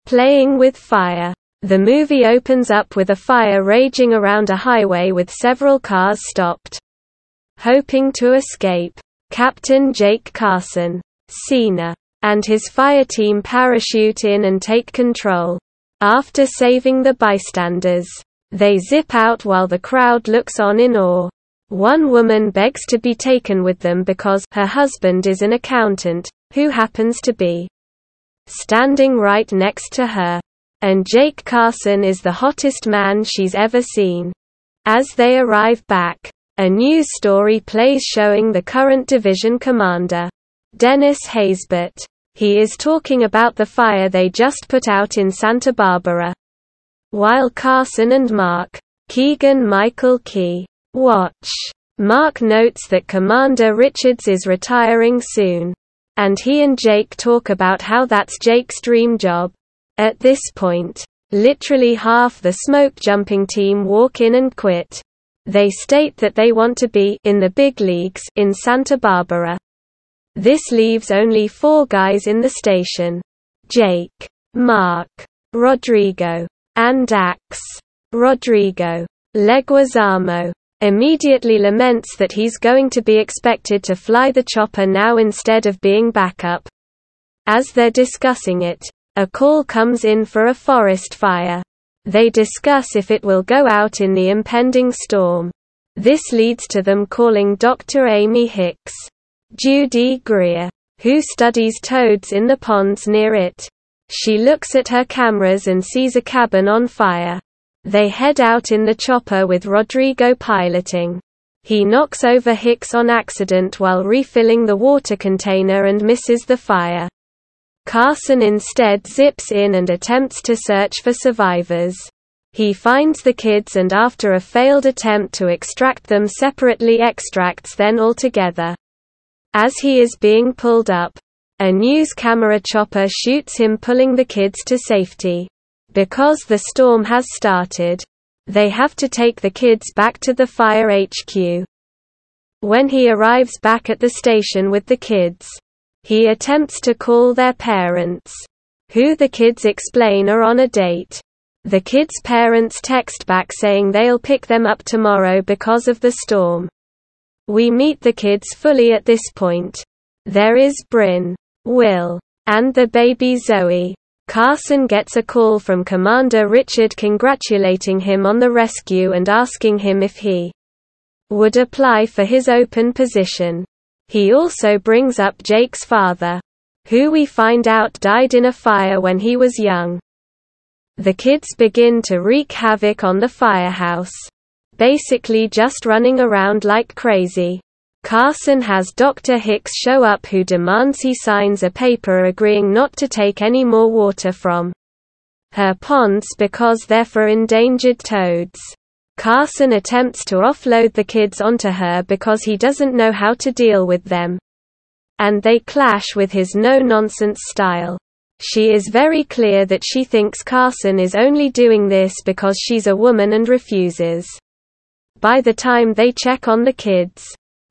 Playing with Fire. The movie opens up with a fire raging around a highway with several cars stopped. Hoping to escape, Captain Jake Carson, Cena, and his fire team parachute in and take control. After saving the bystanders, they zip out while the crowd looks on in awe. One woman begs to be taken with them because her husband is an accountant, who happens to be standing right next to her. And Jake Carson is the hottest man she's ever seen. As they arrive back, a news story plays showing the current division commander, Dennis Haysbert. He is talking about the fire they just put out in Santa Barbara. While Carson and Mark, Keegan-Michael watch. Mark notes that Commander Richards is retiring soon. And he and Jake talk about how that's Jake's dream job. At this point, literally half the smoke-jumping team walk in and quit. They state that they want to be in the big leagues in Santa Barbara. This leaves only 4 guys in the station: Jake, Mark, Rodrigo, and Axe. Rodrigo, Leguizamo, immediately laments that he's going to be expected to fly the chopper now instead of being backup. As they're discussing it, a call comes in for a forest fire. They discuss if it will go out in the impending storm. This leads to them calling Dr. Amy Hicks, Judy Greer, who studies toads in the ponds near it. She looks at her cameras and sees a cabin on fire. They head out in the chopper with Rodrigo piloting. He knocks over Hicks on accident while refilling the water container and misses the fire. Carson instead zips in and attempts to search for survivors. He finds the kids and after a failed attempt to extract them separately extracts them altogether. As he is being pulled up, a news camera chopper shoots him pulling the kids to safety. Because the storm has started, they have to take the kids back to the fire HQ. When he arrives back at the station with the kids, he attempts to call their parents, who the kids explain are on a date. The kids' parents text back saying they'll pick them up tomorrow because of the storm. We meet the kids fully at this point. There is Bryn, Will, and the baby Zoe. Carson gets a call from Commander Richard congratulating him on the rescue and asking him if he would apply for his open position. He also brings up Jake's father, who we find out died in a fire when he was young. The kids begin to wreak havoc on the firehouse, basically just running around like crazy. Carson has Dr. Hicks show up who demands he signs a paper agreeing not to take any more water from her ponds because they're for endangered toads. Carson attempts to offload the kids onto her because he doesn't know how to deal with them. And they clash with his no-nonsense style. She is very clear that she thinks Carson is only doing this because she's a woman and refuses. By the time they check on the kids,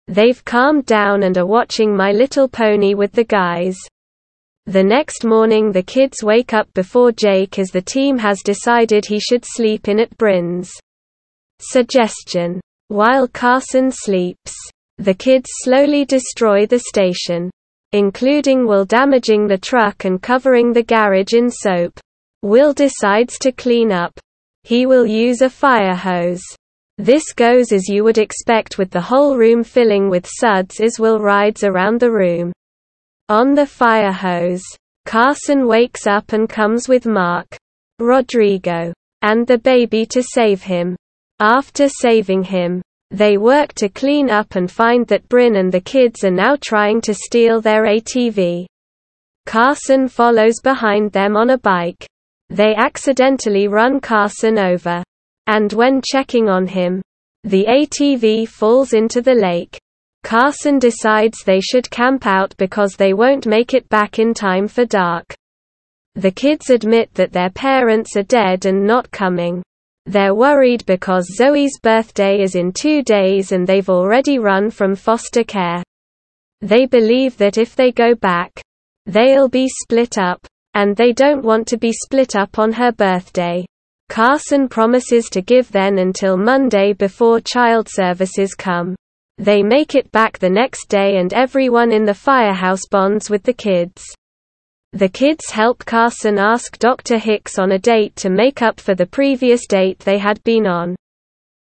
they've calmed down and are watching My Little Pony with the guys. The next morning the kids wake up before Jake as the team has decided he should sleep in at Bryn's suggestion. While Carson sleeps, the kids slowly destroy the station, including Will damaging the truck and covering the garage in soap. Will decides to clean up. He will use a fire hose. This goes as you would expect with the whole room filling with suds as Will rides around the room on the fire hose. Carson wakes up and comes with Mark, Rodrigo, and the baby to save him. After saving him, they work to clean up and find that Bryn and the kids are now trying to steal their ATV. Carson follows behind them on a bike. They accidentally run Carson over. And when checking on him, the ATV falls into the lake. Carson decides they should camp out because they won't make it back in time for dark. The kids admit that their parents are dead and not coming. They're worried because Zoe's birthday is in 2 days and they've already run from foster care. They believe that if they go back, they'll be split up. and they don't want to be split up on her birthday. Carson promises to give then until Monday before child services come. They make it back the next day and everyone in the firehouse bonds with the kids. The kids help Carson ask Dr. Hicks on a date to make up for the previous date they had been on.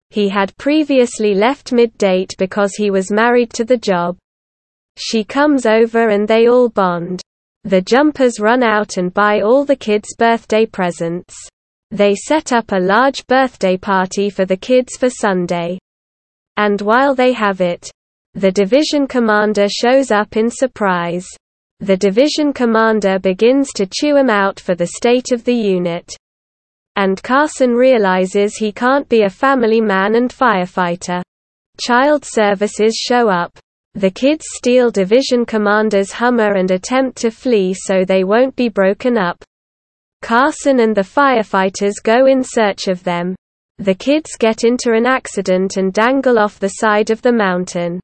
He had previously left mid-date because he was married to the job. She comes over and they all bond. The Jumpers run out and buy all the kids' birthday presents. They set up a large birthday party for the kids for Sunday. And while they have it, the division commander shows up in surprise. The division commander begins to chew him out for the state of the unit. And Carson realizes he can't be a family man and firefighter. Child services show up. The kids steal division commander's Hummer and attempt to flee so they won't be broken up. Carson and the firefighters go in search of them. The kids get into an accident and dangle off the side of the mountain.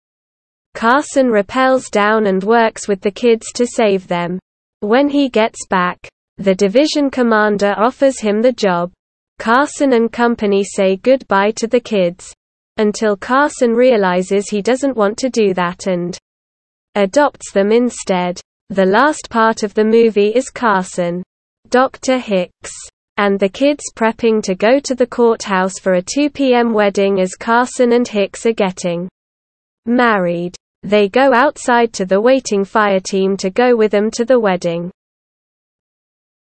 Carson rappels down and works with the kids to save them. When he gets back, the division commander offers him the job. Carson and company say goodbye to the kids. Until Carson realizes he doesn't want to do that and adopts them instead. The last part of the movie is Carson, Dr. Hicks, and the kids prepping to go to the courthouse for a 2 p.m. wedding as Carson and Hicks are getting married. They go outside to the waiting fire team to go with them to the wedding.